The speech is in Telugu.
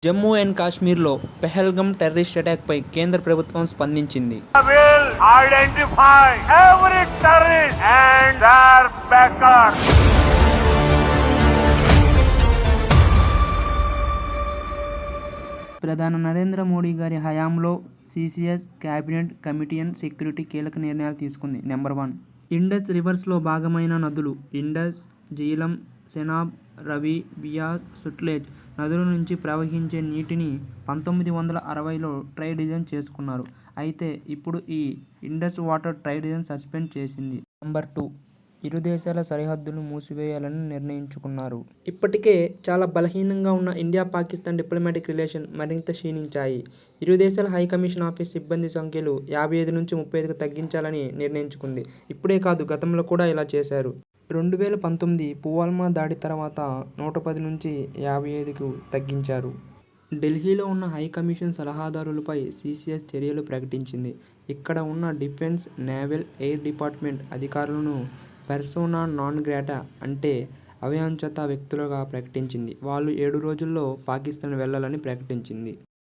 జమ్మూ అండ్ కాశ్మీర్లో పెహల్గమ్ టెర్రరిస్ట్ అటాక్పై కేంద్ర ప్రభుత్వం స్పందించింది. will identify every terrorist and their backers. ప్రధాని నరేంద్ర మోడీ గారి హయాంలో CCS cabinet committee on security కీలక నిర్ణయాలు తీసుకుంది. నెంబర్ 1, ఇండస్ రివర్స్లో భాగమైన నదులు ఇండస్, జీలం, సెనాబ్, రవి, బియాస్, సుట్లెజ్ నదుల నుంచి ప్రవహించే నీటిని 1960లో ట్రైడిజన్ చేసుకున్నారు. అయితే ఇప్పుడు ఈ ఇండస్ వాటర్ ట్రైడిజన్ సస్పెండ్ చేసింది. నెంబర్ 2, ఇరు దేశాల సరిహద్దులు మూసివేయాలని నిర్ణయించుకున్నారు. ఇప్పటికే చాలా బలహీనంగా ఉన్న ఇండియా పాకిస్తాన్ డిప్లొమాటిక్ రిలేషన్ మరింత క్షీణించాయి. ఇరు దేశాల హైకమిషన్ ఆఫీస్ సిబ్బంది సంఖ్యలు 55 నుంచి 35కు తగ్గించాలని నిర్ణయించుకుంది. ఇప్పుడే కాదు, గతంలో కూడా ఇలా చేశారు. 2019 పుల్వామా దాడి తర్వాత 110 నుంచి 55కు తగ్గించారు. ఢిల్లీలో ఉన్న హైకమిషన్ సలహాదారులపై సిసిఎస్ చర్యలు ప్రకటించింది. ఇక్కడ ఉన్న డిఫెన్స్, నేవల్, ఎయిర్ డిపార్ట్మెంట్ అధికారులను పెర్సోనా నాన్ గ్రాటా అంటే అవాంఛిత వ్యక్తులుగా ప్రకటించింది. వాళ్ళు 7 రోజుల్లో పాకిస్తాన్ వెళ్లాలని ప్రకటించింది.